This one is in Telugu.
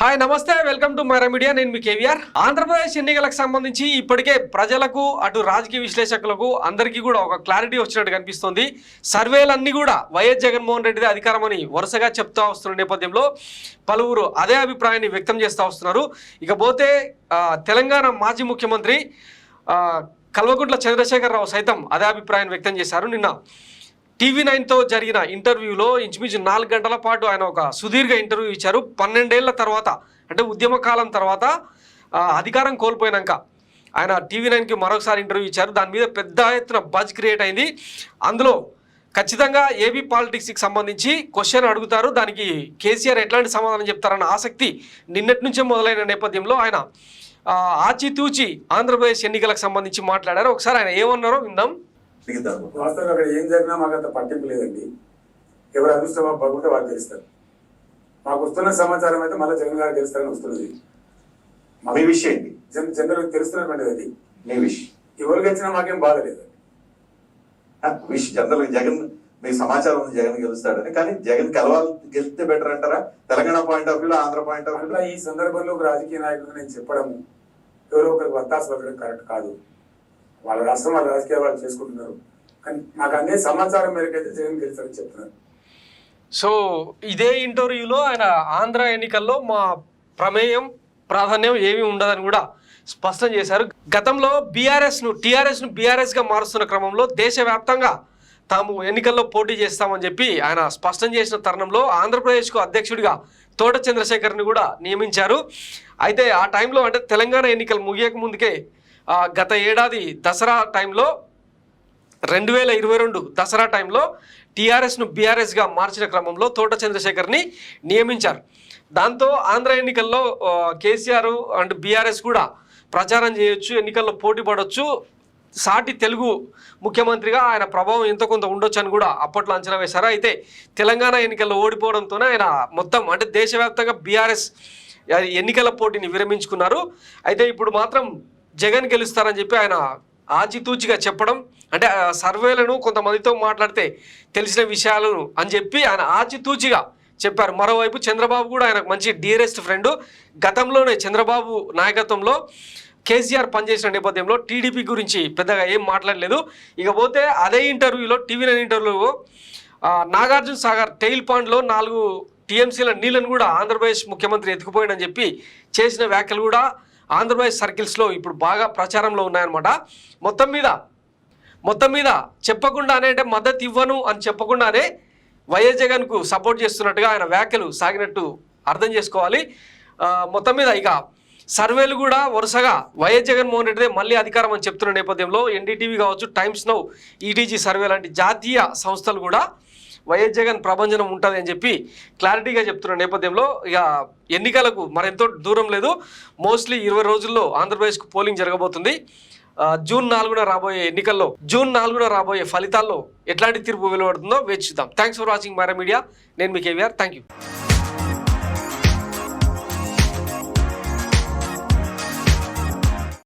హాయ్ నమస్తే వెల్కమ్ టు మైరా మీడియా. నేను మీ కేవీఆర్. ఆంధ్రప్రదేశ్ ఎన్నికలకు సంబంధించి ఇప్పటికే ప్రజలకు అటు రాజకీయ విశ్లేషకులకు అందరికీ కూడా ఒక క్లారిటీ వచ్చినట్టు కనిపిస్తుంది. సర్వేలన్నీ కూడా వైఎస్ జగన్మోహన్ రెడ్డిదే అధికారం అని వరుసగా చెప్తూ వస్తున్న నేపథ్యంలో పలువురు అదే అభిప్రాయాన్ని వ్యక్తం చేస్తూ వస్తున్నారు. ఇకపోతే తెలంగాణ మాజీ ముఖ్యమంత్రి కల్వకుంట్ల చంద్రశేఖరరావు సైతం అదే అభిప్రాయాన్ని వ్యక్తం చేశారు. నిన్న TV9తో జరిగిన ఇంటర్వ్యూలో ఇంచుమించు 4 గంటల పాటు ఆయన ఒక సుదీర్ఘ ఇంటర్వ్యూ ఇచ్చారు. 12 ఏళ్ల తర్వాత అంటే ఉద్యమ కాలం తర్వాత అధికారం కోల్పోయినాక ఆయన TV9కి మరొకసారి ఇంటర్వ్యూ ఇచ్చారు. దాని మీద పెద్ద ఎత్తున బజ్ క్రియేట్ అయింది. అందులో ఖచ్చితంగా ఏపీ పాలిటిక్స్కి సంబంధించి క్వశ్చన్ అడుగుతారు, దానికి కేసీఆర్ ఎట్లాంటి సమాధానం చెప్తారన్న ఆసక్తి నిన్నటి నుంచే మొదలైన నేపథ్యంలో ఆయన ఆచితూచి ఆంధ్రప్రదేశ్ ఎన్నికలకు సంబంధించి మాట్లాడారు. ఒకసారి ఆయన ఏమన్నారో విందాం. వాస్తవంగా అక్కడ ఏం జరిగినా మాకు అంత పట్టింపు లేదండి. ఎవరు అదృష్టం బాగుంటే వాళ్ళు గెలుస్తారు. మాకు వస్తున్న సమాచారం అయితే మళ్ళీ జగన్ గారు గెలుస్తారని వస్తున్నది. మీ విషయం జనరల్ తెలుస్తున్నటువంటిది అది. మీ విషయం ఎవరు గెలిచినా మాకేం బాధ లేదు. విషయం జనరల్ జగన్ మీ సమాచారం ఉంది జగన్ గెలుస్తాడని, కానీ జగన్ గెలిస్తే బెటర్ అంటారా తెలంగాణ పాయింట్ ఆఫ్ వ్యూలో, ఆంధ్ర పాయింట్ ఆఫ్ వ్యూలో? ఈ సందర్భంలో ఒక రాజకీయ నాయకుడు నేను చెప్పడము ఎవరో ఒకరికి వత్తాసు పలకడం కరెక్ట్ కాదు. వాళ్ళ రాష్ట్రం వాళ్ళ రాజకీయాలు వాళ్ళు చేసుకుంటున్నారు. కానీ నాకు అనే సమాచారం మేరకైతే జగన్ గెలుస్తారని చెప్తున్నారు. సో ఇదే ఇంటర్వ్యూలో ఆయన ఆంధ్ర ఎన్నికల్లో మా ప్రమేయం ప్రాధాన్యం ఏమీ ఉండదని కూడా స్పష్టం చేశారు. గతంలో టీఆర్ఎస్ను బీఆర్ఎస్గా మారుస్తున్న క్రమంలో దేశవ్యాప్తంగా తాము ఎన్నికల్లో పోటీ చేస్తామని చెప్పి ఆయన స్పష్టం చేసిన తరుణంలో ఆంధ్రప్రదేశ్కు అధ్యక్షుడిగా తోట చంద్రశేఖర్ని కూడా నియమించారు. అయితే ఆ టైంలో అంటే తెలంగాణ ఎన్నికలు ముగియక ముందుకే గత ఏడాది దసరా టైంలో 2022 దసరా టైంలో టీఆర్ఎస్ను బీఆర్ఎస్గా మార్చిన క్రమంలో తోట చంద్రశేఖర్ని నియమించారు. దాంతో ఆంధ్ర ఎన్నికల్లో కేసీఆర్ అండ్ బీఆర్ఎస్ కూడా ప్రచారం చేయొచ్చు, ఎన్నికల్లో పోటీ పడవచ్చు, సాటి తెలుగు ముఖ్యమంత్రిగా ఆయన ప్రభావం ఎంతో కొంత ఉండొచ్చు అని కూడా అప్పట్లో అంచనా వేశారు. అయితే తెలంగాణ ఎన్నికల్లో ఓడిపోవడంతోనే ఆయన మొత్తం అంటే దేశవ్యాప్తంగా బీఆర్ఎస్ ఎన్నికల పోటీని విరమించుకున్నారు. అయితే ఇప్పుడు మాత్రం జగన్ గెలుస్తారని చెప్పి ఆయన ఆచితూచిగా చెప్పడం, అంటే సర్వేలను కొంతమందితో మాట్లాడితే తెలిసిన విషయాలను అని చెప్పి ఆయన ఆచితూచిగా చెప్పారు. మరోవైపు చంద్రబాబు కూడా ఆయనకు మంచి డియరెస్ట్ ఫ్రెండ్. గతంలోనే చంద్రబాబు నాయకత్వంలో కేసీఆర్ పనిచేసిన నేపథ్యంలో టీడీపీ గురించి పెద్దగా ఏం మాట్లాడలేదు. ఇకపోతే అదే ఇంటర్వ్యూలో TV9 ఇంటర్వ్యూలో నాగార్జున సాగర్ టెయిల్ పాండ్లో 4 TMCల నీళ్ళను కూడా ఆంధ్రప్రదేశ్ ముఖ్యమంత్రి ఎత్తుకుపోయాడని చెప్పి చేసిన వ్యాఖ్యలు కూడా ఆంధ్రప్రదేశ్ సర్కిల్స్లో ఇప్పుడు బాగా ప్రచారంలో ఉన్నాయన్నమాట. మొత్తం మీద చెప్పకుండానే అంటే మద్దతు ఇవ్వను అని చెప్పకుండానే వైఎస్ జగన్కు సపోర్ట్ చేస్తున్నట్టుగా ఆయన వ్యాఖ్యలు సాగినట్టు అర్థం చేసుకోవాలి. మొత్తం మీద ఇక సర్వేలు కూడా వరుసగా వైఎస్ జగన్మోహన్ రెడ్డిదే మళ్ళీ అధికారం అని చెప్తున్న నేపథ్యంలో NDTV కావచ్చు, టైమ్స్ నౌ, ETG సర్వే లాంటి జాతీయ సంస్థలు కూడా వైఎస్ జగన్ ప్రభంజనం ఉంటుంది అని చెప్పి క్లారిటీగా చెప్తున్న నేపథ్యంలో ఇక ఎన్నికలకు మరెంతో దూరం లేదు. మోస్ట్లీ 20 రోజుల్లో ఆంధ్రప్రదేశ్కు పోలింగ్ జరగబోతుంది. జూన్ 4న రాబోయే ఫలితాల్లో ఎట్లాంటి తీర్పు వెలువడుతుందో వేచి చూద్దాం. Thanks for watching Myra Media. నేను మీ కేవీఆర్. Thank you.